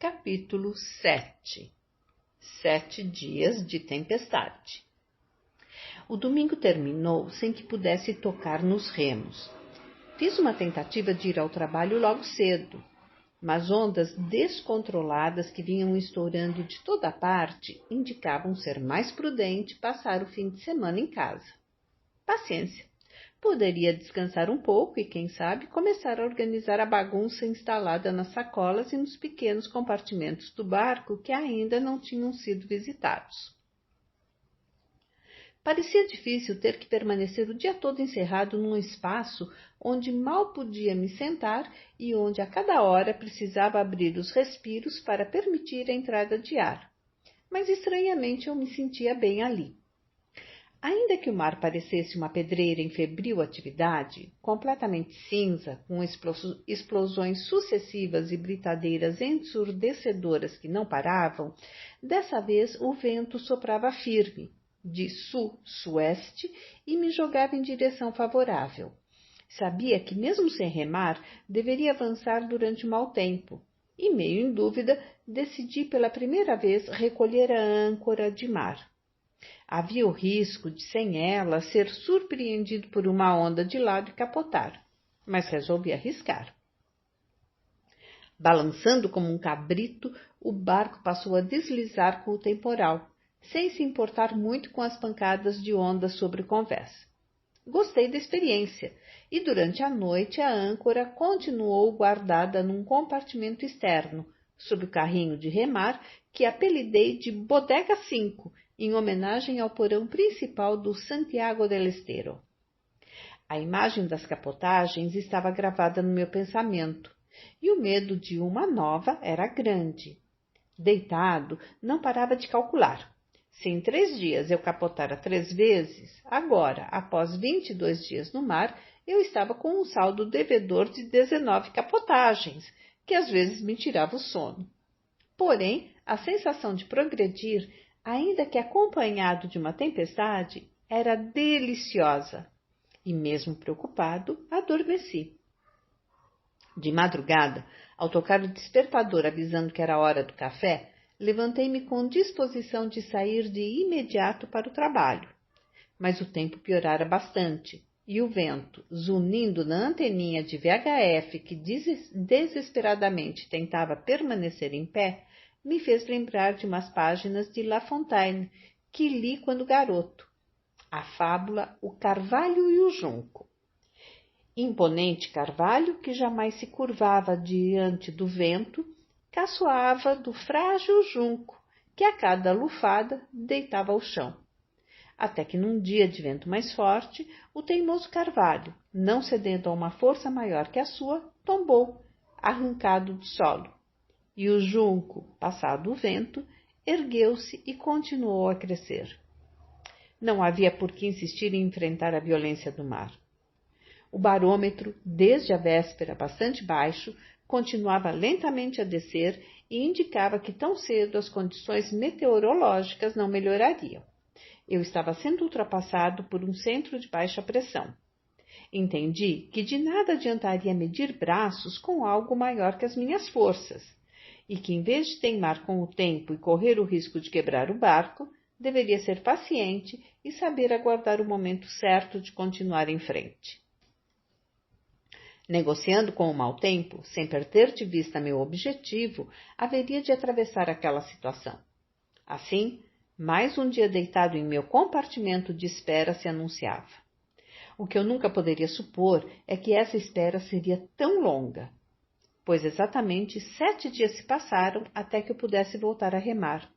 Capítulo 7. 7 dias de tempestade. O domingo terminou sem que pudesse tocar nos remos. Fiz uma tentativa de ir ao trabalho logo cedo, mas ondas descontroladas que vinham estourando de toda parte indicavam ser mais prudente passar o fim de semana em casa. Paciência. Poderia descansar um pouco e, quem sabe, começar a organizar a bagunça instalada nas sacolas e nos pequenos compartimentos do barco que ainda não tinham sido visitados. Parecia difícil ter que permanecer o dia todo encerrado num espaço onde mal podia me sentar e onde a cada hora precisava abrir os respiros para permitir a entrada de ar. Mas estranhamente eu me sentia bem ali. Ainda que o mar parecesse uma pedreira em febril atividade, completamente cinza, com explosões sucessivas e britadeiras ensurdecedoras que não paravam, dessa vez o vento soprava firme, de sul-sueste, e me jogava em direção favorável. Sabia que, mesmo sem remar, deveria avançar durante o mau tempo, e, meio em dúvida, decidi pela primeira vez recolher a âncora de mar. Havia o risco de, sem ela, ser surpreendido por uma onda de lado e capotar, mas resolvi arriscar. Balançando como um cabrito, o barco passou a deslizar com o temporal, sem se importar muito com as pancadas de onda sobre o convés. Gostei da experiência, e durante a noite a âncora continuou guardada num compartimento externo, sob o carrinho de remar que apelidei de Bodega 5, em homenagem ao porão principal do Santiago del Estero. A imagem das capotagens estava gravada no meu pensamento, e o medo de uma nova era grande. Deitado, não parava de calcular. Se em 3 dias eu capotara 3 vezes, agora, após 22 dias no mar, eu estava com um saldo devedor de 19 capotagens, que às vezes me tirava o sono. Porém, a sensação de progredir, ainda que acompanhado de uma tempestade, era deliciosa. E mesmo preocupado, adormeci. De madrugada, ao tocar o despertador avisando que era hora do café, levantei-me com disposição de sair de imediato para o trabalho. Mas o tempo piorara bastante, e o vento, zunindo na anteninha de VHF que desesperadamente tentava permanecer em pé, me fez lembrar de umas páginas de La Fontaine que li quando garoto. A fábula O Carvalho e o Junco. Imponente carvalho, que jamais se curvava diante do vento, caçoava do frágil junco, que a cada lufada deitava ao chão. Até que num dia de vento mais forte, o teimoso carvalho, não cedendo a uma força maior que a sua, tombou, arrancado do solo. E o junco, passado o vento, ergueu-se e continuou a crescer. Não havia por que insistir em enfrentar a violência do mar. O barômetro, desde a véspera bastante baixo, continuava lentamente a descer e indicava que tão cedo as condições meteorológicas não melhorariam. Eu estava sendo ultrapassado por um centro de baixa pressão. Entendi que de nada adiantaria medir braços com algo maior que as minhas forças, e que, em vez de teimar com o tempo e correr o risco de quebrar o barco, deveria ser paciente e saber aguardar o momento certo de continuar em frente. Negociando com o mau tempo, sem perder de vista meu objetivo, haveria de atravessar aquela situação. Assim, mais um dia deitado em meu compartimento de espera se anunciava. O que eu nunca poderia supor é que essa espera seria tão longa, pois exatamente 7 dias se passaram até que eu pudesse voltar a remar.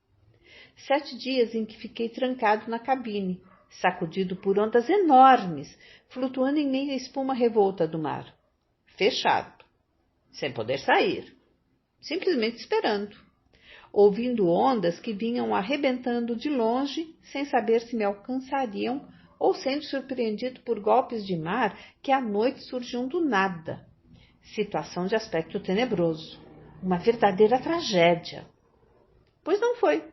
7 dias em que fiquei trancado na cabine, sacudido por ondas enormes, flutuando em meio à espuma revolta do mar. Fechado, sem poder sair, simplesmente esperando, ouvindo ondas que vinham arrebentando de longe, sem saber se me alcançariam, ou sendo surpreendido por golpes de mar que à noite surgiam do nada. Situação de aspecto tenebroso, uma verdadeira tragédia. Pois não foi.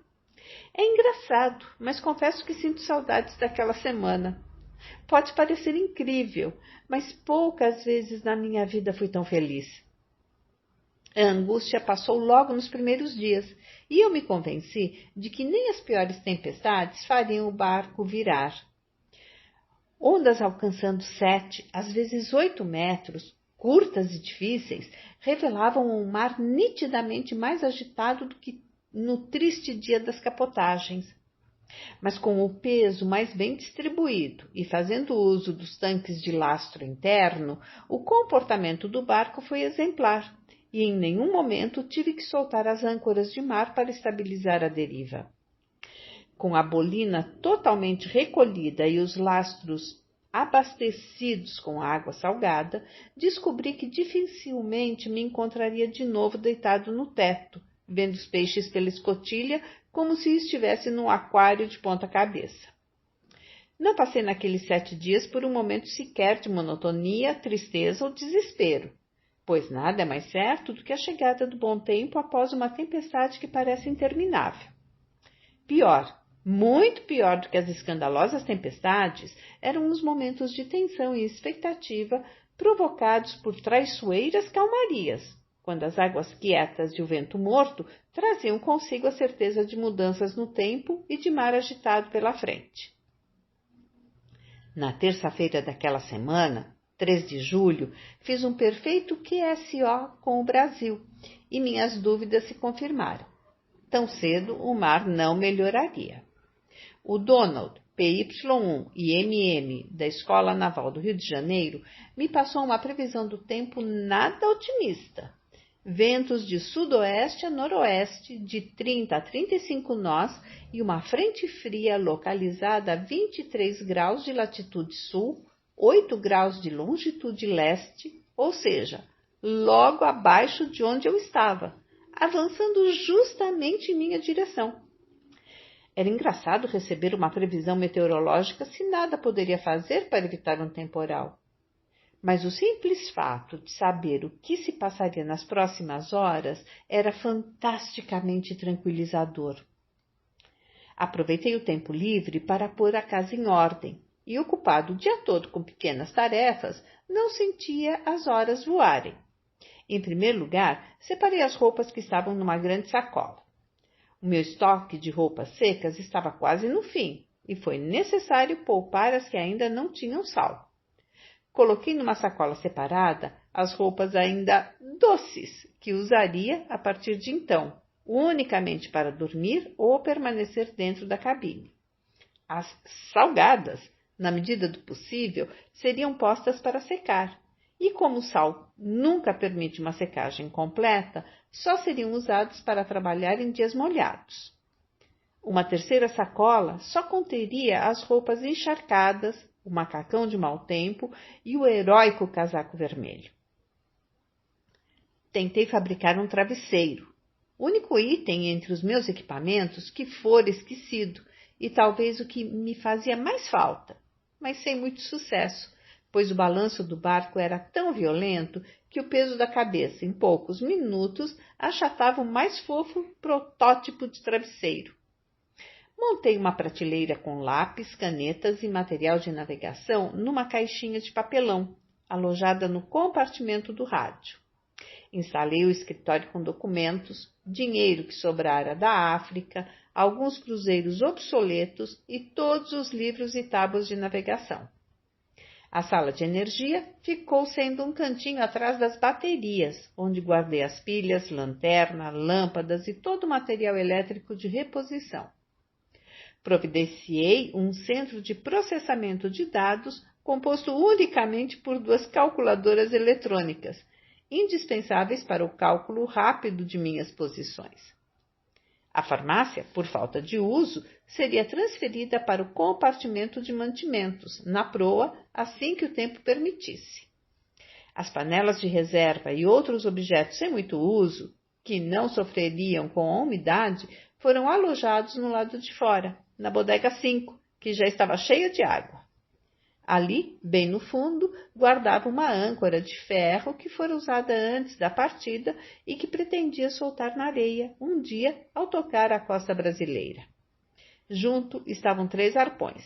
É engraçado, mas confesso que sinto saudades daquela semana. Pode parecer incrível, mas poucas vezes na minha vida fui tão feliz. A angústia passou logo nos primeiros dias, e eu me convenci de que nem as piores tempestades fariam o barco virar. Ondas alcançando 7, às vezes 8 metros, curtas e difíceis, revelavam um mar nitidamente mais agitado do que no triste dia das capotagens. Mas com o peso mais bem distribuído e fazendo uso dos tanques de lastro interno, o comportamento do barco foi exemplar, e em nenhum momento tive que soltar as âncoras de mar para estabilizar a deriva. Com a bolina totalmente recolhida e os lastros abastecidos com água salgada, descobri que dificilmente me encontraria de novo deitado no teto, vendo os peixes pela escotilha como se estivesse num aquário de ponta cabeça. Não passei naqueles 7 dias por um momento sequer de monotonia, tristeza ou desespero, pois nada é mais certo do que a chegada do bom tempo após uma tempestade que parece interminável. Pior, muito pior do que as escandalosas tempestades, eram os momentos de tensão e expectativa provocados por traiçoeiras calmarias, quando as águas quietas e o vento morto traziam consigo a certeza de mudanças no tempo e de mar agitado pela frente. Na terça-feira daquela semana, 3 de julho, fiz um perfeito QSO com o Brasil e minhas dúvidas se confirmaram. Tão cedo o mar não melhoraria. O Donald, PY1 e MM da Escola Naval do Rio de Janeiro me passou uma previsão do tempo nada otimista. Ventos de sudoeste a noroeste de 30 a 35 nós e uma frente fria localizada a 23 graus de latitude sul, 8 graus de longitude leste, ou seja, logo abaixo de onde eu estava, avançando justamente em minha direção. Era engraçado receber uma previsão meteorológica se nada poderia fazer para evitar um temporal. Mas o simples fato de saber o que se passaria nas próximas horas era fantasticamente tranquilizador. Aproveitei o tempo livre para pôr a casa em ordem e, ocupado o dia todo com pequenas tarefas, não sentia as horas voarem. Em primeiro lugar, separei as roupas que estavam numa grande sacola. O meu estoque de roupas secas estava quase no fim e foi necessário poupar as que ainda não tinham sal. Coloquei numa sacola separada as roupas ainda doces que usaria a partir de então, unicamente para dormir ou permanecer dentro da cabine. As salgadas, na medida do possível, seriam postas para secar. E como o sal nunca permite uma secagem completa, só seriam usados para trabalhar em dias molhados. Uma terceira sacola só conteria as roupas encharcadas, o macacão de mau tempo e o heróico casaco vermelho. Tentei fabricar um travesseiro, único item entre os meus equipamentos que for esquecido e talvez o que me fazia mais falta, mas sem muito sucesso, pois o balanço do barco era tão violento que o peso da cabeça, em poucos minutos, achatava o mais fofo protótipo de travesseiro. Montei uma prateleira com lápis, canetas e material de navegação numa caixinha de papelão, alojada no compartimento do rádio. Instalei o escritório com documentos, dinheiro que sobrara da África, alguns cruzeiros obsoletos e todos os livros e tábuas de navegação. A sala de energia ficou sendo um cantinho atrás das baterias, onde guardei as pilhas, lanterna, lâmpadas e todo o material elétrico de reposição. Providenciei um centro de processamento de dados composto unicamente por 2 calculadoras eletrônicas, indispensáveis para o cálculo rápido de minhas posições. A farmácia, por falta de uso, seria transferida para o compartimento de mantimentos, na proa, assim que o tempo permitisse. As panelas de reserva e outros objetos sem muito uso, que não sofreriam com a umidade, foram alojados no lado de fora, na bodega 5, que já estava cheia de água. Ali, bem no fundo, guardava uma âncora de ferro que fora usada antes da partida e que pretendia soltar na areia um dia ao tocar a costa brasileira. Junto estavam 3 arpões,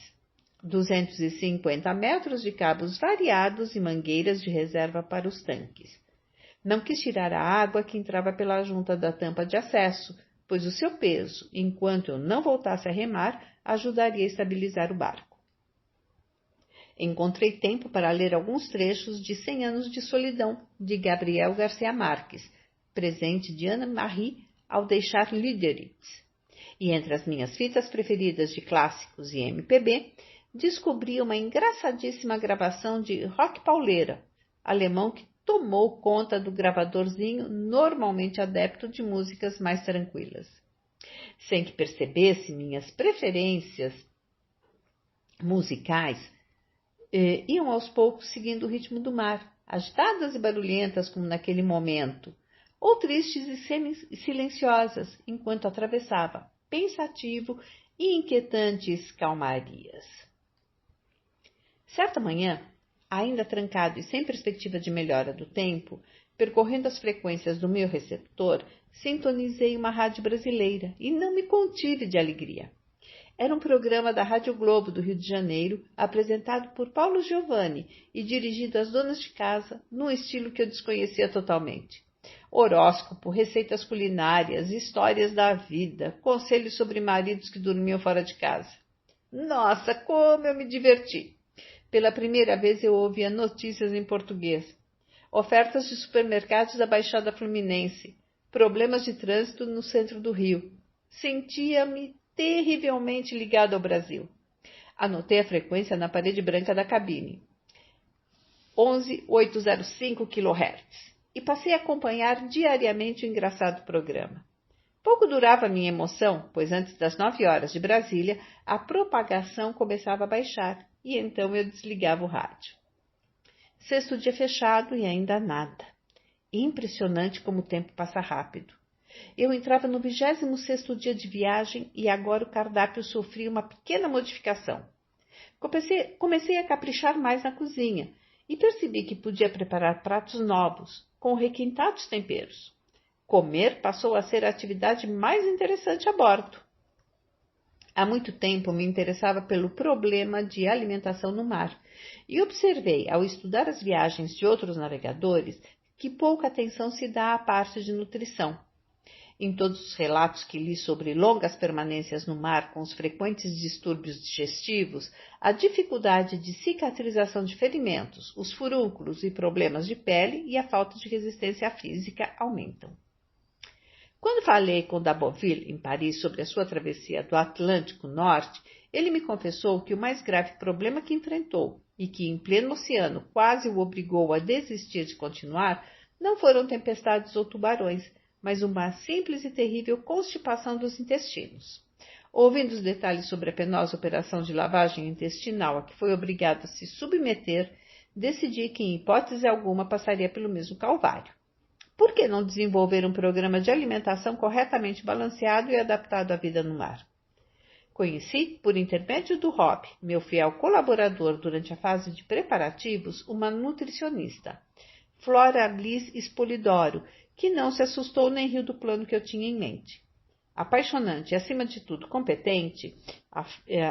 250 metros de cabos variados e mangueiras de reserva para os tanques. Não quis tirar a água que entrava pela junta da tampa de acesso, pois o seu peso, enquanto eu não voltasse a remar, ajudaria a estabilizar o barco. Encontrei tempo para ler alguns trechos de 100 Anos de Solidão, de Gabriel Garcia Marques, presente de Anne-Marie ao deixar Lüderitz. E entre as minhas fitas preferidas de clássicos e MPB, descobri uma engraçadíssima gravação de rock pauleira, alemão que tomou conta do gravadorzinho, normalmente adepto de músicas mais tranquilas. Sem que percebesse, minhas preferências musicais iam aos poucos seguindo o ritmo do mar, agitadas e barulhentas como naquele momento, ou tristes e silenciosas, enquanto atravessava, pensativo e inquietantes calmarias. Certa manhã, ainda trancado e sem perspectiva de melhora do tempo, percorrendo as frequências do meu receptor, sintonizei uma rádio brasileira e não me contive de alegria. Era um programa da Rádio Globo do Rio de Janeiro, apresentado por Paulo Giovanni e dirigido às donas de casa, num estilo que eu desconhecia totalmente. Horóscopo, receitas culinárias, histórias da vida, conselhos sobre maridos que dormiam fora de casa. Nossa, como eu me diverti! Pela primeira vez eu ouvia notícias em português. Ofertas de supermercados da Baixada Fluminense. Problemas de trânsito no centro do Rio. Sentia-me terrivelmente ligado ao Brasil. Anotei a frequência na parede branca da cabine. 11.805 kHz. E passei a acompanhar diariamente o engraçado programa. Pouco durava a minha emoção, pois antes das 9 horas de Brasília, a propagação começava a baixar, e então eu desligava o rádio. Sexto dia fechado e ainda nada. Impressionante como o tempo passa rápido. Eu entrava no 26º dia de viagem e agora o cardápio sofria uma pequena modificação. Comecei a caprichar mais na cozinha e percebi que podia preparar pratos novos, com requintados temperos. Comer passou a ser a atividade mais interessante a bordo. Há muito tempo me interessava pelo problema de alimentação no mar e observei, ao estudar as viagens de outros navegadores, que pouca atenção se dá à parte de nutrição. Em todos os relatos que li sobre longas permanências no mar com os frequentes distúrbios digestivos, a dificuldade de cicatrização de ferimentos, os furúnculos e problemas de pele e a falta de resistência física aumentam. Quando falei com Daboville, em Paris, sobre a sua travessia do Atlântico Norte, ele me confessou que o mais grave problema que enfrentou e que, em pleno oceano, quase o obrigou a desistir de continuar, não foram tempestades ou tubarões, mas uma simples e terrível constipação dos intestinos. Ouvindo os detalhes sobre a penosa operação de lavagem intestinal a que foi obrigado a se submeter, decidi que, em hipótese alguma, passaria pelo mesmo calvário. Por que não desenvolver um programa de alimentação corretamente balanceado e adaptado à vida no mar? Conheci, por intermédio do Rob, meu fiel colaborador durante a fase de preparativos, uma nutricionista, Flora Bliss Spolidoro, que não se assustou nem riu do plano que eu tinha em mente. Apaixonante e, acima de tudo, competente,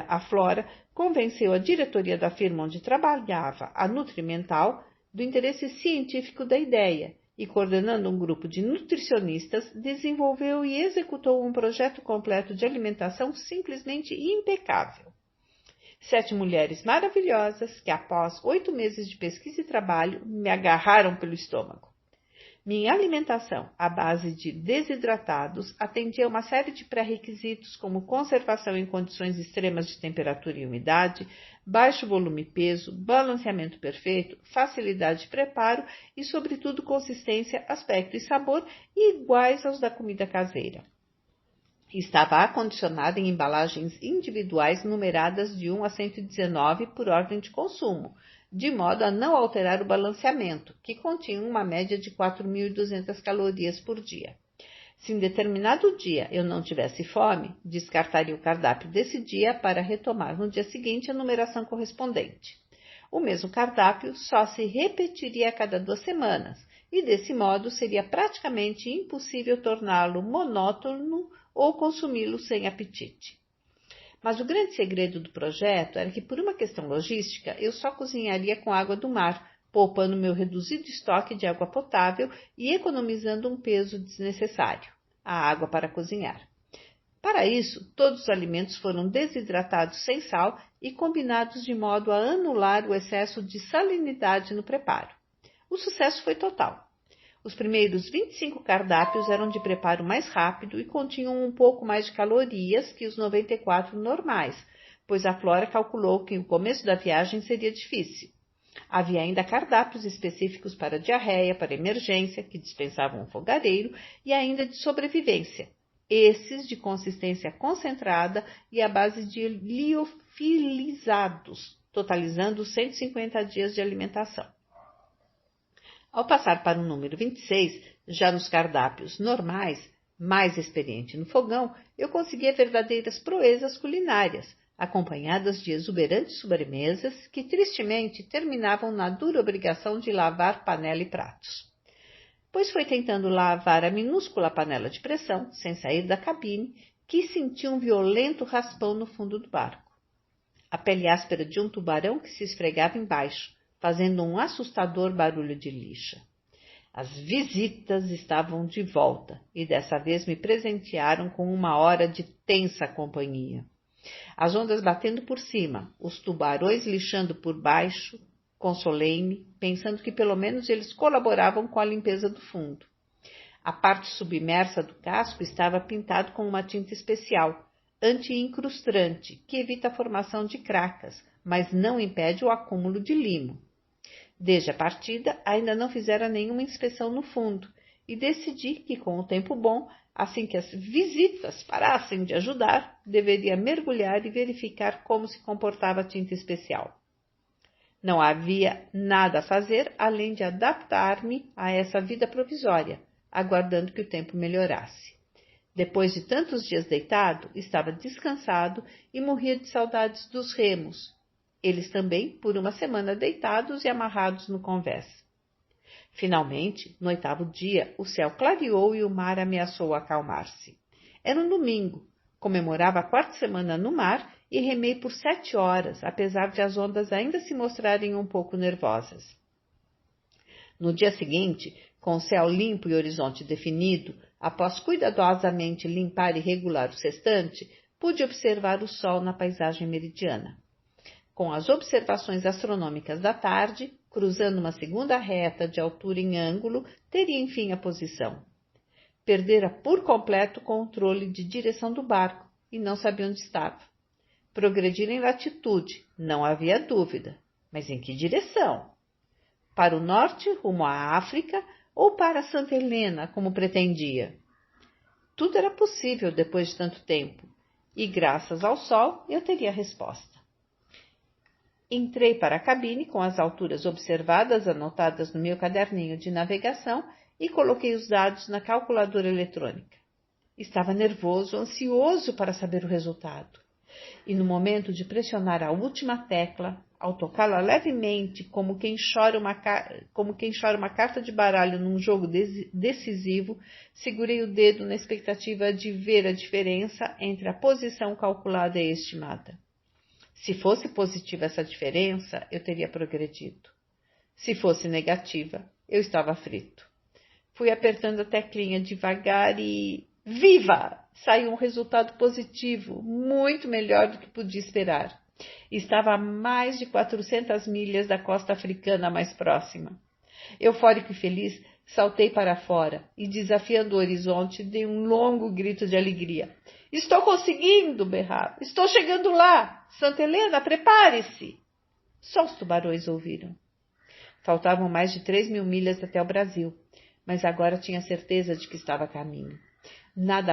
a Flora convenceu a diretoria da firma onde trabalhava, a Nutrimental, do interesse científico da ideia e, coordenando um grupo de nutricionistas, desenvolveu e executou um projeto completo de alimentação simplesmente impecável. 7 mulheres maravilhosas que, após 8 meses de pesquisa e trabalho, me agarraram pelo estômago. Minha alimentação, à base de desidratados, atendia a uma série de pré-requisitos como conservação em condições extremas de temperatura e umidade, baixo volume e peso, balanceamento perfeito, facilidade de preparo e, sobretudo, consistência, aspecto e sabor iguais aos da comida caseira. Estava acondicionada em embalagens individuais numeradas de 1 a 119 por ordem de consumo, de modo a não alterar o balanceamento, que continha uma média de 4.200 calorias por dia. Se em determinado dia eu não tivesse fome, descartaria o cardápio desse dia para retomar no dia seguinte a numeração correspondente. O mesmo cardápio só se repetiria a cada 2 semanas, e desse modo seria praticamente impossível torná-lo monótono ou consumi-lo sem apetite. Mas o grande segredo do projeto era que, por uma questão logística, eu só cozinharia com água do mar, poupando meu reduzido estoque de água potável e economizando um peso desnecessário, a água para cozinhar. Para isso, todos os alimentos foram desidratados sem sal e combinados de modo a anular o excesso de salinidade no preparo. O sucesso foi total. Os primeiros 25 cardápios eram de preparo mais rápido e continham um pouco mais de calorias que os 94 normais, pois a Flora calculou que o começo da viagem seria difícil. Havia ainda cardápios específicos para diarreia, para emergência, que dispensavam um fogareiro, e ainda de sobrevivência, esses de consistência concentrada e à base de liofilizados, totalizando 150 dias de alimentação. Ao passar para o número 26, já nos cardápios normais, mais experiente no fogão, eu conseguia verdadeiras proezas culinárias, acompanhadas de exuberantes sobremesas que tristemente terminavam na dura obrigação de lavar panela e pratos. Pois foi tentando lavar a minúscula panela de pressão, sem sair da cabine, que senti um violento raspão no fundo do barco. A pele áspera de um tubarão que se esfregava embaixo, fazendo um assustador barulho de lixa. As visitas estavam de volta e dessa vez me presentearam com uma hora de tensa companhia. As ondas batendo por cima, os tubarões lixando por baixo, consolei-me, pensando que pelo menos eles colaboravam com a limpeza do fundo. A parte submersa do casco estava pintado com uma tinta especial, anti-incrustante, que evita a formação de cracas, mas não impede o acúmulo de limo. Desde a partida, ainda não fizera nenhuma inspeção no fundo e decidi que, com o tempo bom, assim que as visitas parassem de ajudar, deveria mergulhar e verificar como se comportava a tinta especial. Não havia nada a fazer além de adaptar-me a essa vida provisória, aguardando que o tempo melhorasse. Depois de tantos dias deitado, estava descansado e morria de saudades dos remos. Eles também, por uma semana deitados e amarrados no convés. Finalmente, no 8º dia, o céu clareou e o mar ameaçou acalmar-se. Era um domingo, comemorava a 4ª semana no mar e remei por 7 horas, apesar de as ondas ainda se mostrarem um pouco nervosas. No dia seguinte, com o céu limpo e horizonte definido, após cuidadosamente limpar e regular o sextante, pude observar o sol na paisagem meridiana. Com as observações astronômicas da tarde, cruzando uma segunda reta de altura em ângulo, teria enfim a posição. Perdera por completo o controle de direção do barco e não sabia onde estava. Progredira em latitude, não havia dúvida, mas em que direção? Para o norte, rumo à África, ou para Santa Helena, como pretendia? Tudo era possível depois de tanto tempo, e graças ao sol eu teria a resposta. Entrei para a cabine com as alturas observadas anotadas no meu caderninho de navegação e coloquei os dados na calculadora eletrônica. Estava nervoso, ansioso para saber o resultado. E no momento de pressionar a última tecla, ao tocá-la levemente, como quem chora uma carta de baralho num jogo decisivo, segurei o dedo na expectativa de ver a diferença entre a posição calculada e estimada. Se fosse positiva essa diferença, eu teria progredido. Se fosse negativa, eu estava frito. Fui apertando a teclinha devagar e... Viva! Saiu um resultado positivo, muito melhor do que podia esperar. Estava a mais de 400 milhas da costa africana mais próxima. Eufórico e feliz, saltei para fora e, desafiando o horizonte, dei um longo grito de alegria. Estou conseguindo, berrava. Estou chegando lá. Santa Helena, prepare-se. Só os tubarões ouviram. Faltavam mais de 3.000 milhas até o Brasil, mas agora tinha certeza de que estava a caminho. Nada